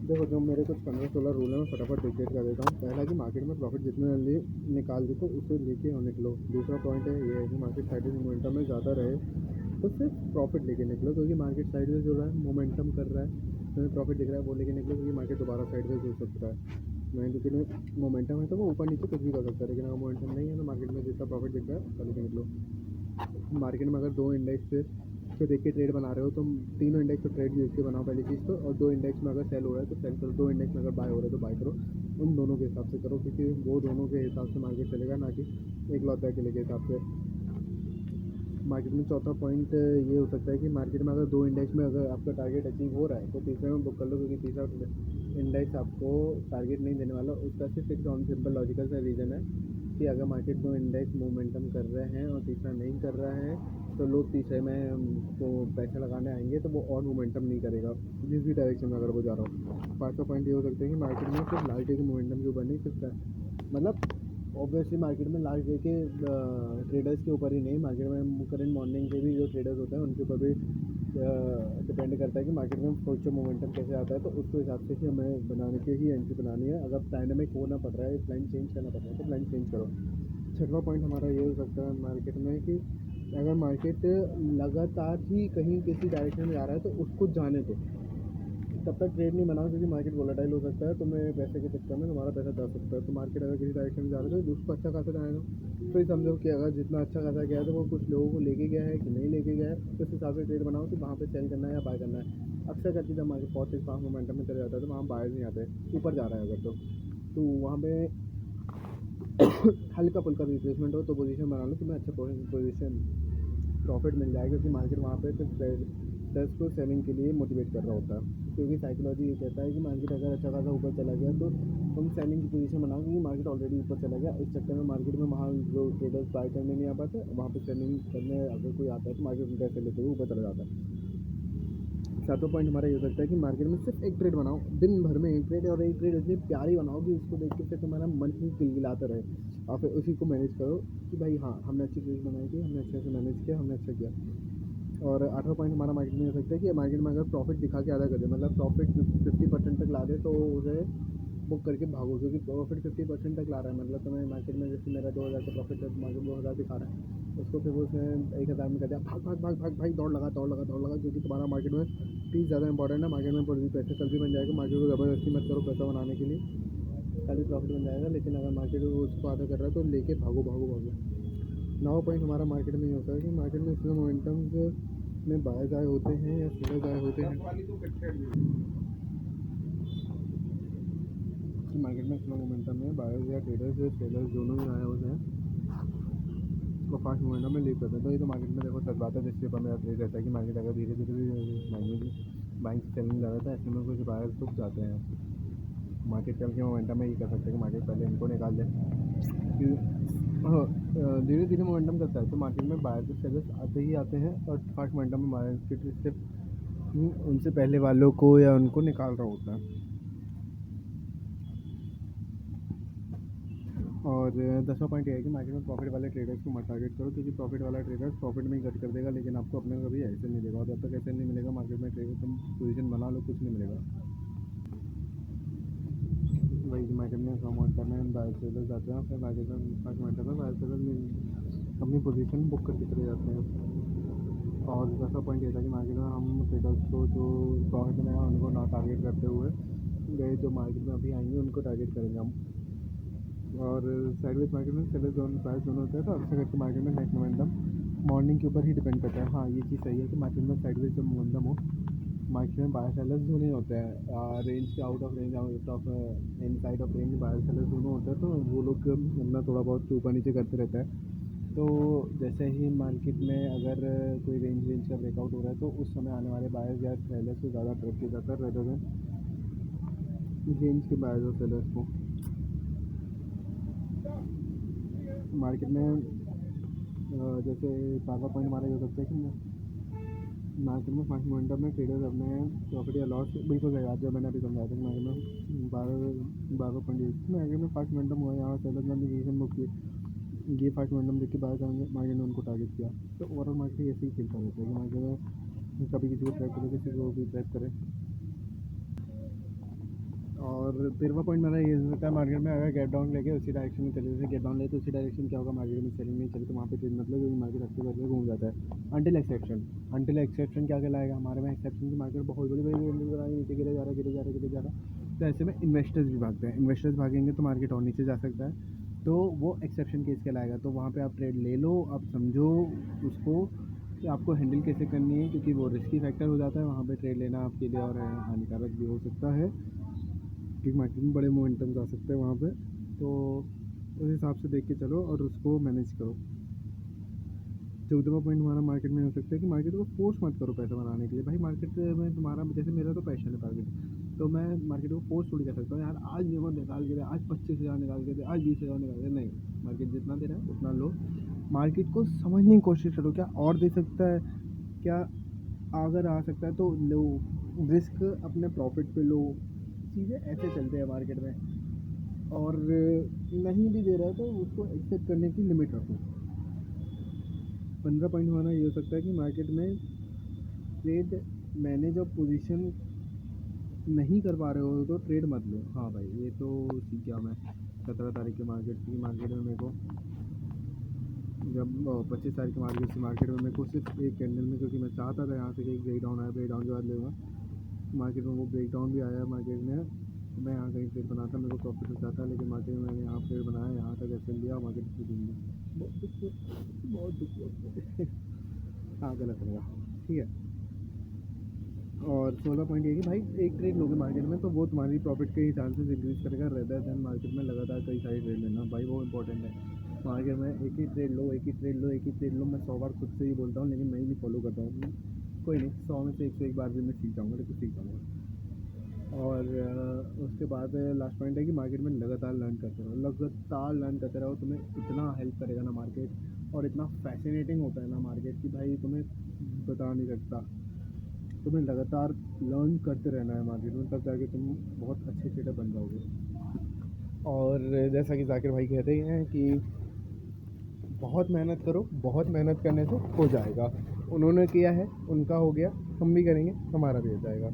देखो जो मेरे कुछ 15-16 रूल है मैं फटाफट डिक्टेट कर देता हूँ। पहला कि मार्केट में प्रॉफिट जितने जल्दी निकाल दे तो उसे लेके और निकलो। दूसरा पॉइंट है ये है कि मार्केट साइडवेज मोमेंटम में ज़्यादा रहे तो सिर्फ प्रॉफिट लेके निकलो, क्योंकि मार्केट साइडवेज हो रहा है, मोमेंटम कर रहा है, तुम्हें प्रॉफिट दिख रहा है वो लेके निकलो, क्योंकि मार्केट दोबारा साइडवेज हो सकता है। नहीं, क्योंकि मोमेंटम है तो वो ऊपर नीचे कुछ भी कर सकता है, लेकिन अगर मोमेंटम नहीं है तो मार्केट में जितना प्रॉफिट दिख रहा है उसका लेके निकलो। मार्केट में अगर दो इंडेक्स को देख के ट्रेड बना रहे हो तो तीनों इंडेक्स को ट्रेड देख के बनाओ पहली चीज़ तो, और दो इंडेक्स में अगर सेल हो रहा है तो सेल करो, दो इंडेक्स में अगर बाय हो रहा है तो बाय करो। उन दोनों के हिसाब से करो, क्योंकि वो दोनों के हिसाब से मार्केट चलेगा, ना कि एक लौता अकेले के हिसाब से। मार्केट में चौथा पॉइंट ये हो सकता है कि मार्केट में अगर दो इंडेक्स में अगर आपका टारगेट अचीव हो रहा है तो तीसरे में बुक कर लो, क्योंकि तीसरा इंडेक्स आपको टारगेट नहीं देने वाला। उसका सिर्फ एक नॉन सिंपल लॉजिकल सा रीज़न है कि अगर मार्केट दो इंडेक्स मोमेंटम कर रहे हैं और तीसरा नहीं कर रहा है तो लोग तीसरे में तो पैसा लगाने आएंगे तो वो और मोमेंटम नहीं करेगा जिस भी डायरेक्शन में अगर वो जा रहा हो। पाँचवा पॉइंट ये हो सकता है कि मार्केट में सिर्फ लास्ट डे के मोमेंटम के ऊपर नहीं, सिर्फ मतलब ऑब्वियसली मार्केट में लास्ट डे के ट्रेडर्स के ऊपर ही नहीं, मार्केट में करंट मॉर्निंग के भी जो ट्रेडर्स होते हैं उनके ऊपर भी डिपेंड करता है कि मार्केट में फ्यूचर मोमेंटम कैसे आता है, तो उसके हिसाब से ही हमें बनाने की ही एंट्री बनानी है। अगर डायनामिक होना पड़ रहा है, प्लान चेंज करना पड़ रहा है तो प्लान चेंज करो। छठवां पॉइंट हमारा ये हो सकता है मार्केट में कि अगर मार्केट लगातार ही कहीं किसी डायरेक्शन में जा रहा है तो उसको जाने दो, तब तक ट्रेड नहीं बनाओ, क्योंकि मार्केट वोलेटाइल हो सकता है, तुम्हें पैसे के चक्कर में तुम्हारा पैसा जा सकता है। तो मार्केट अगर किसी डायरेक्शन में जा रहा है तो उसको अच्छा खासा जाने दो, फिर समझो कि अगर जितना अच्छा खासा गया है तो वो कुछ लोगों को लेके गया है कि नहीं लेके गया है, उस हिसाब से ट्रेड बनाओ कि वहाँ पे सेल करना है या बाय करना है। अक्सर करके जब मार्केट बहुत तेज फास्ट मोमेंटम में चले जाता है तो वहाँ बायर्स नहीं आते, ऊपर जा रहा है अगर तो वहाँ पे हल्का फुल्का रिप्लेसमेंट हो तो पोजीशन बना लो, तुम्हें अच्छा पोजीशन प्रॉफिट मिल जाएगा, क्योंकि मार्केट वहाँ पे सिर्फ ट्रेडर्स को सेलिंग के लिए मोटिवेट कर रहा होता है। क्योंकि साइकोलॉजी ये कहता है कि मार्केट अगर अच्छा खासा ऊपर चला गया तो तुम सेलिंग की पोजीशन बनाओ, क्योंकि मार्केट ऑलरेडी ऊपर चला गया। इस चक्कर में मार्केट में वहाँ जो ट्रेडर्स बाय करने नहीं आ पाते, वहाँ पे सेलिंग करने अगर कोई आता है तो मार्केट उनका ऐसे लेते हुए ऊपर चला जाता है। सातवां पॉइंट हमारा ये हो सकता है कि मार्केट में सिर्फ एक ट्रेड बनाओ, दिन भर में एक ट्रेड, और एक ट्रेड इतनी प्यारी बनाओ कि उसको देख के तुम्हारा मन ही गिलगिलाता रहे, और फिर उसी को मैनेज करो कि भाई हाँ हमने अच्छी ट्रेड बनाई थी, हमने अच्छे से मैनेज किया, हमने अच्छा किया। और आठवां पॉइंट हमारा मार्केट में हो सकता है कि मार्केट में अगर प्रॉफिट दिखा के आधा कर दे, मतलब प्रॉफिट 50% तक ला दे तो उसे बुक करके भागो, क्योंकि प्रॉफिट 50% तक ला रहा है, मतलब तुम्हें मार्केट में जैसे मेरा 2000 का प्रॉफिट है, मार्केट 2000 दिखा रहा है, उसको फिर उसने 1000 में कर दिया, भाग भाग भाग भाग भाई दौड़ लगा दौड़ लगा दौड़ लगा, क्योंकि तुम्हारा मार्केट में पीस ज़्यादा इंपॉर्टेंट है। मार्केट में पैसे कल भी बन जाएगा, मार्केट को ज़बरदस्ती मत करो पैसा बनाने के लिए, कल भी प्रॉफिट बन जाएगा, लेकिन अगर मार्केट उसको आधा कर रहा है तो लेके भागो भागो भागो। नौ पॉइंट हमारा मार्केट में ये होता है कि मार्केट में इसमें मोमेंटम में बायर्स आए होते हैं या सेलर्स आए होते हैं, कि मार्केट में स्लो मोमेंटम में बायर्स या ट्रेडर्स या सेलर्स दोनों ही आए होते हैं, उसको फास्ट मोमेंटम में लीव करते हैं। तो ये तो मार्केट में देखो सच बात है, जिसके ऊपर मेरा ट्रेड रहता है कि मार्केट अगर धीरे धीरे बाइंग से सेलिंग जा रहा है ऐसे में कुछ बायर्स रुक जाते हैं। मार्केट चल के मोमेंटम में ये कर सकते हैं कि मार्केट पहले इनको निकाल दे, धीरे धीरे मोमेंटम करता है तो मार्केट में बायर के सेलर्स आते ही आते हैं, और फास्ट मोमेंटम में मार्केट सिर्फ उनसे पहले वालों को या उनको निकाल रहा होता है। और 10वां पॉइंट ये है कि मार्केट में प्रॉफिट वाले ट्रेडर्स को मत टारगेट करो, क्योंकि प्रॉफिट वाला ट्रेडर्स प्रॉफिट में ही कट कर देगा, लेकिन आपको अपने कभी ऐसे नहीं देगा, और जब तक ऐसे नहीं मिलेगा मार्केट में ट्रेड तुम पोजीशन बना लो कुछ नहीं मिलेगा। वही मार्केट में स्लो मोमेंटम में बायर सेलर्स आते हैं, फिर मार्केट में फास्ट मोमेंटम में बायर सेलर्स अपनी पोजीशन बुक करके चले जाते हैं। और 10वां पॉइंट ये था कि मार्केट में हम ट्रेडर्स को जो प्रॉफिट में है उनको ना टारगेट करते हुए गए जो मार्केट में अभी आएंगे उनको टारगेट करेंगे हम। और साइडवेज मार्केट में सेलर दोनों प्राइस दोनों होता है, तो अक्सर करके मार्केट में नेट मोमेंटम मॉर्निंग के ऊपर ही डिपेंड करता है। हाँ ये चीज़ सही है कि मार्केट में साइडवेज जब मोमेंटम हो, मार्केट में बायर सेलर्स दोनों ही होते हैं, रेंज के out of range, out of inside of range buyer sellers दोनों होते हैं, तो वो लोग अपना थोड़ा बहुत ऊपर नीचे करते रहता है। तो जैसे ही मार्केट में अगर कोई रेंज का ब्रेकआउट हो रहा है तो उस समय आने वाले बायर्स या सेलर्स को ज़्यादा ट्रैक किया जाता है रेदर देन रेंज के बायर्स और सेलर्स को। मार्केट में जैसे 12वां पॉइंट हमारा ये हो सकता है कि मार्केट में फास्ट मोमेंटम में ट्रेडर्स अपने प्रॉफिट या लॉस बिल्कुल सही बात है, मैंने अभी समझाया था कि मार्केट में 12.1 मार्केट में फास्ट मोमेंटम हुआ, यहाँ सेलर्स ने पोजीशन बुक की, ये फास्ट मोमेंटम देख के बाहर करेंगे, मार्केट ने उनको टारगेट किया। तो ओवरऑल मार्केट ऐसे ही खेलता रहता है कि मार्केट में कभी किसी को ट्रैक करे, किसी को भी ट्रैक करे। और 13वां पॉइंट मेरा ये होता है मार्केट में अगर गैप डाउन लेके उसी डायरेक्शन में चले, जैसे गैप डाउन ले तो उसी डायरेक्शन क्या होगा, मार्केट में सेलिंग नहीं चले तो वहाँ पे ट्रेड मतलब क्योंकि मार्केट अच्छे करके घूम जाता है। अंटिल एक्सेप्शन क्या कहलाएगा, हमारे में एक्सेप्शन की मार्केट बहुत बड़ी नीचे गिरे जा रहा है। तो ऐसे में इन्वेस्टर्स भी भागते हैं, इन्वेस्टर्स भागेंगे तो मार्केट और नीचे जा सकता है, तो वो एक्सेप्शन केस कहलाएगा। तो वहाँ पे आप ट्रेड ले लो, आप समझो उसको कि आपको हैंडल कैसे करनी है, क्योंकि वो रिस्की फैक्टर हो जाता है वहाँ पे ट्रेड लेना आपके लिए, और हानिकारक भी हो सकता है क्योंकि मार्केट में बड़े मोमेंटम्स आ सकते हैं वहाँ पे। तो उस हिसाब से देख के चलो और उसको मैनेज करो। 14वां पॉइंट हमारा मार्केट में हो सकता है कि मार्केट को फोर्स मत करो पैसा बनाने के लिए। भाई मार्केट में तुम्हारा, जैसे मेरा तो पैशन है टारगेट, तो मैं मार्केट को फोर्स थोड़ी कर सकता हूँ यार आज नियमन निकाल के दे, आज 25,000 निकाल के दे, आज 20,000 निकाल के, नहीं। मार्केट जितना दे रहा है उतना लो, मार्केट को समझने की कोशिश करो क्या और दे सकता है, क्या अगर आ सकता है तो लो, रिस्क अपने प्रॉफिट पे लो। चीज़ें ऐसे चलते हैं मार्केट में, और नहीं भी दे रहा है तो उसको एक्सेप्ट करने की लिमिट रखो। 15 पॉइंट हमारा ये हो सकता है कि मार्केट में ट्रेड मैनेज और पोजीशन नहीं कर पा रहे हो तो ट्रेड मत लो। हाँ भाई ये तो सीख गया मैं 17 तारीख की मार्केट में मेरे को, जब 25 तारीख की मार्केट में मेरे को सिर्फ एक कैंडल में, क्योंकि मैं चाहता था यहाँ से एक ब्रेक डाउन आया, ब्रेक डाउन के बाद लूँगा मार्केट में, वो ब्रेक डाउन भी आया मार्केट में, तो मैं यहाँ कहीं ट्रेड बनाता, मेरे को प्रॉफिट हो जाता, लेकिन मार्केट में मैंने यहाँ ट्रेड बनाया, यहाँ तक ऐसे लिया, मार्केट से घूम गया, बहुत दुख हुआ। हाँ गलत लगा, ठीक है। और 16 पॉइंट ये कि भाई एक ट्रेड लोगे मार्केट में तो वो तुम्हारी प्रॉफिट के हिसाब से इंक्रीज करेगा, रेदर देन मार्केट में लगातार कई सारी ट्रेड लेना। भाई वो इंपॉर्टेंट है, मार्केट में एक ही ट्रेड लो। मैं 100 बार खुद से ही बोलता हूँ, लेकिन मैं ही नहीं फॉलो करता हूँ। कोई नहीं, 100 में से 101 बार भी मैं सीख जाऊँगा, लेकिन सीख जाऊँगा। और उसके बाद लास्ट पॉइंट है कि मार्केट में लगातार लर्न करते रहो। तुम्हें इतना हेल्प करेगा ना मार्केट, और इतना फैसिनेटिंग होता है ना मार्केट कि भाई तुम्हें बता नहीं सकता। तुम्हें लगातार लर्न करते रहना है मार्केट में, तब जाके तुम बहुत अच्छे ट्रेडर बन जाओगे। और जैसा कि जाकिर भाई कहते ही हैं कि बहुत मेहनत करो, बहुत मेहनत करने से हो जाएगा। उन्होंने किया है, उनका हो गया, हम भी करेंगे, हमारा भी हो जाएगा।